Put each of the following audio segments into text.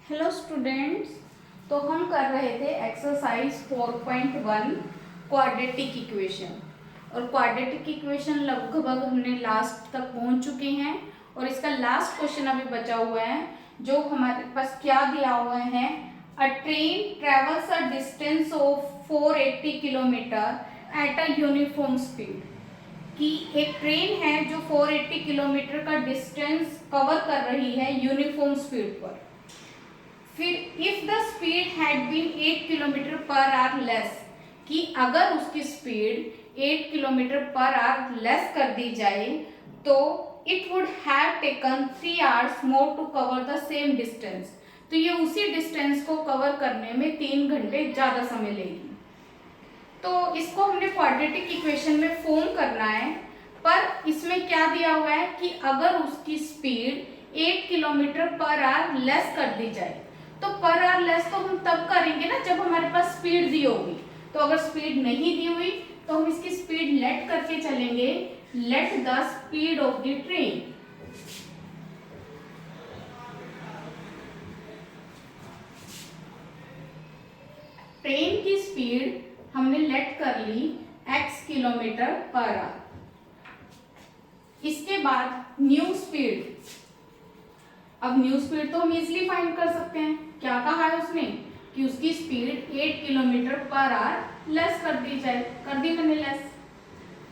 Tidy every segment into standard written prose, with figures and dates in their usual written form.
Hello students, तो हम कर रहे थे एक्सरसाइज 4.1 क्वाड्रेटिक इक्वेशन। और क्वाड्रेटिक इक्वेशन लगभग हमने लास्ट तक पहुंच चुके हैं और इसका लास्ट क्वेश्चन अभी बचा हुआ है जो हमारे पास क्या दिया हुआ है। अ train travels a distance of 480 kilometre at a uniform speed. कि एक ट्रेन है जो 480 किलोमीटर का डिस्टेंस कवर कर रही है यूनिफॉर्म स्पीड पर। फिर if the speed had been 8 kilometre per hour less, कि अगर उसकी speed 8 kilometre per hour less कर दी जाए तो it would have taken 3 hours more to cover the same distance. तो ये उसी डिस्टेंस को कवर करने में 3 घंटे ज्यादा समय लेगी। तो इसको हमने क्वाड्रेटिक इक्वेशन में फॉर्म करना है, पर इसमें क्या दिया हुआ है कि अगर उसकी speed 8 kilometre per hour less कर दी जाए, तो पर आवर लेस तो हम तब करेंगे ना जब हमारे पास स्पीड दी होगी। तो अगर स्पीड नहीं दी हुई तो हम इसकी स्पीड लेट करके चलेंगे, let the speed of the train. Train की स्पीड हमने लेट कर ली x किलोमीटर पर आवर। इसके बाद न्यू स्पीड, अब न्यू स्पीड तो हम इजिली फाइंड कर सकते हैं। क्या कहा है उसने कि उसकी speed 8 kilometre per hour less कर दी जाए, कर दी मैंने लेस।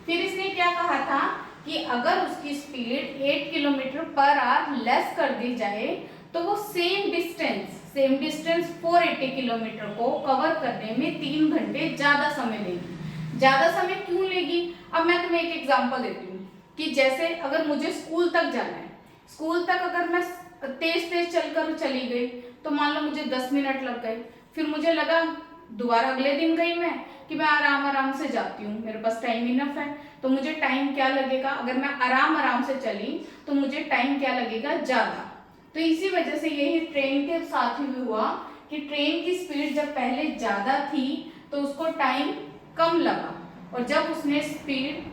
फिर इसने क्या कहा था कि अगर उसकी speed 8 kilometre per hour less कर दी जाए तो वो सेम डिस्टेंस 480 किलोमीटर को कवर करने में 3 घंटे ज्यादा समय लेगी। ज्यादा समय क्यों लेगी? अब मैं तुम्हें एक एग्जांपल देती हूँ कि जैसे अगर मुझे स्कूल तक जाना है, स्कूल तक अगर मैं तेज तेज चलकर चली गई तो मान लो मुझे 10 मिनट लग गए। फिर मुझे लगा दोबारा अगले दिन गई मैं कि मैं आराम आराम से जाती हूँ, मेरे पास टाइम इनफ है, तो मुझे टाइम क्या लगेगा? अगर मैं आराम आराम से चली तो मुझे टाइम क्या लगेगा? ज्यादा। तो इसी वजह से यही ट्रेन के साथ भी हुआ कि ट्रेन की स्पीड जब पहले ज्यादा थी तो उसको टाइम कम लगा, और जब उसने speed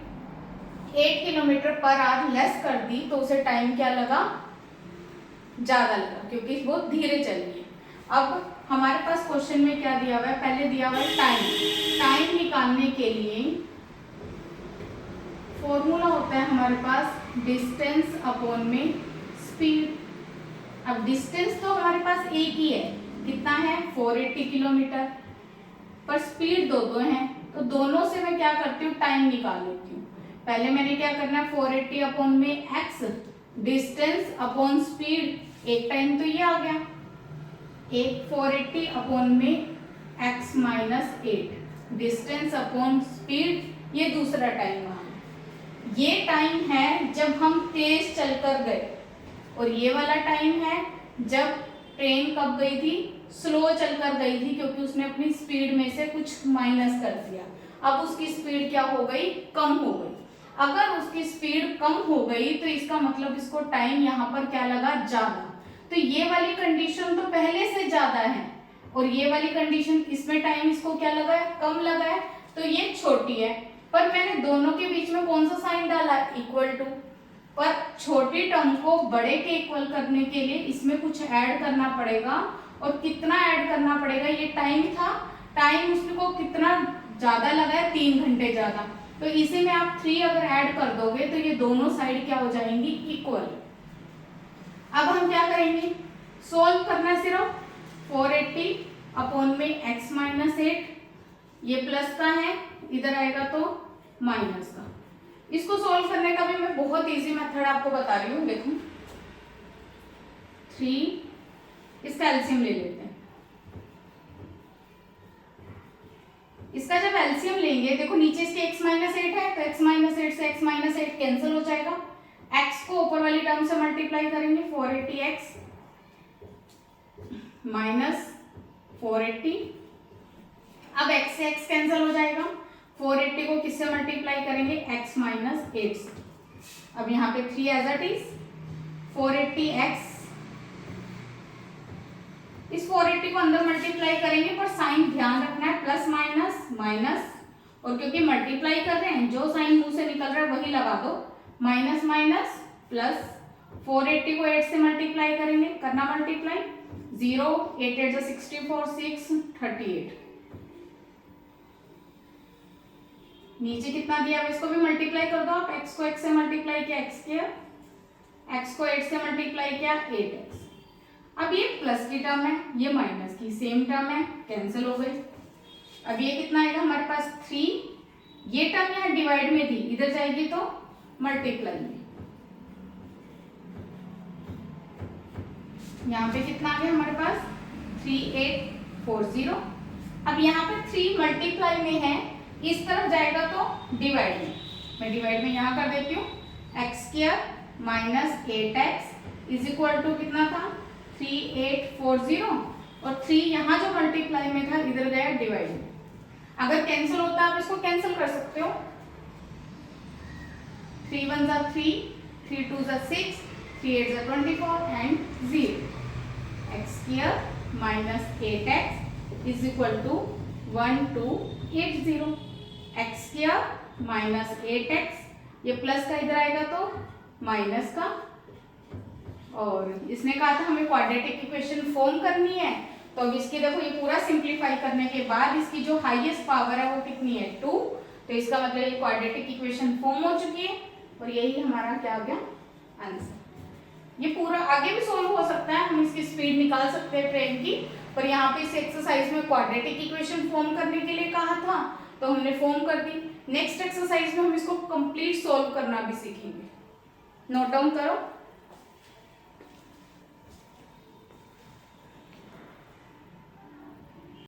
8 kilometre per hour less कर दी तो उसे टाइम क्या लगा? ज्यादा लगा, क्योंकि वो धीरे चल रही है। अब हमारे पास क्वेश्चन में क्या दिया हुआ है? पहले दिया हुआ है टाइम निकालने के लिए फॉर्मूला होता है हमारे पास डिस्टेंस अपॉन में स्पीड। अब डिस्टेंस तो हमारे पास एक ही है, कितना है? 480 किलोमीटर, पर स्पीड दो है, तो दोनों से मैं क्या करती हूँ? टाइम निकाल लेती हूँ। पहले मैंने क्या करना है? 480 अपॉन में एक्स, डिस्टेंस अपॉन स्पीड, एक टाइम तो ये आ गया, एक 480 अपॉन में x minus 8, distance upon speed, ये दूसरा टाइम आ गया। ये टाइम है जब हम तेज चलकर गए, और ये वाला टाइम है जब ट्रेन कब गई थी? स्लो चलकर गई थी, क्योंकि उसने अपनी स्पीड में से कुछ माइनस कर दिया। अब उसकी स्पीड क्या हो गई? कम हो गई। अगर उसकी स्पीड कम हो गई तो इसका मतलब इसको टाइम यहाँ पर क्या लगा? ज्यादा। तो ये वाली कंडीशन तो पहले से ज्यादा है, और ये वाली कंडीशन इसमें टाइम इसको क्या लगा है? कम लगा है, तो ये छोटी है। पर मैंने दोनों के बीच में कौन सा साइन डाला? Equal to. पर छोटी टर्म को बड़े के इक्वल करने के लिए इसमें कुछ ऐड करना पड़ेगा, और कितना ऐड करना पड़ेगा? ये टाइम था, टाइम उसको कितना ज्यादा लगा है? 3 घंटे ज्यादा। तो इसी में आप 3 अगर ऐड कर दोगे तो ये दोनों साइड क्या हो जाएंगी? इक्वल। अब हम क्या करेंगे? सोल्व करना सिर्फ 480 अपॉन में x माइनस 8, ये प्लस का है, इधर आएगा तो माइनस का। इसको सोल्व करने का भी मैं बहुत इजी मेथड आपको बता रही हूँ। देखो 3, इसका एलसीएम ले लेते हैं। इसका जब एलसीएम लेंगे, देखो नीचे इसके x माइनस 8 है, तो x माइनस 8 से x माइनस 8 कैंसिल हो जाएगा। x को ऊपर वाली टर्म से मल्टीप्लाई करेंगे, 480x माइनस 480। अब x से x कैंसिल हो जाएगा, 480 को किससे मल्टीप्लाई करेंगे? x माइनस 8 से। अब यहाँ पे 3 एज इट इज, 480x, इस 480 को अंदर मल्टीप्लाई करेंगे, पर साइन ध्यान रखना है, प्लस माइनस माइनस, और क्योंकि मल्टीप्लाई कर रहे हैं जो साइन मुंह से निकल रहा है वही लगा दो, माइनस माइनस प्लस। 480 को 8 से मल्टीप्लाई करेंगे, करना मल्टीप्लाई, 0, 8 8 जा 64, 6 38। नीचे कितना दिया है इसको भी मल्टीप्लाई कर दो आप। x को x से मल्टीप्लाई किया x स्क्वायर, x को 8 से मल्टीप्लाई किया 8x। अब ये प्लस की टर्म है, ये माइनस की सेम टर्म है, कैंसिल हो गई। अब ये कितना आएगा हमारे पास 3, ये टर्म यहाँ डिवाइड में थी, इधर जाएगी तो मल्टीप्लाई में। यहाँ पे कितना आ गया हमारे पास 3840। अब यहाँ पे 3 मल्टीप्लाई में है, इस तरफ जाएगा तो डिवाइड में। मैं डिवाइड में यहाँ कर देती हूँ, x square minus 8x is equal to कितना था 3840, और 3 यहाँ जो मल्टीप्लाई में था इधर गया डिवाइड में। अगर कैंसिल होता है आप इसको कैंसिल कर सकते हो, 3 1 जा 3, 3 2 जा 6, 3 8 जा 24 and 0। X square minus 8x is equal to 1280। X square minus 8x, ये प्लस का इधर आएगा तो माइनस का, और इसने कहा था हमें क्वाड्रेटिक इक्वेशन फॉर्म करनी है, तो अब इसके देखो ये पूरा सिंप्लीफाई करने के बाद इसकी जो हाईएस्ट पावर है वो कितनी है 2, तो इसका मतलब ये क्वाड्रेटिक इक्वेशन फॉर्म हो चुकी है, और यही हमारा क्या हो गया आंसर। ये पूरा आगे भी सोल्व हो सकता है, हम इसकी स्पीड निकाल सकते हैं ट्रेन की, पर यहाँ पे इस एक्सरसाइज में क्वाड्रेटिक इक्वेशन फॉर्म करने के लिए कहा था तो हमने फॉर्म कर दी। नेक्स्ट एक्सरसाइज में हम इसको कंप्लीट सोल्व करना भी सीखेंगे। नोट डाउन करो।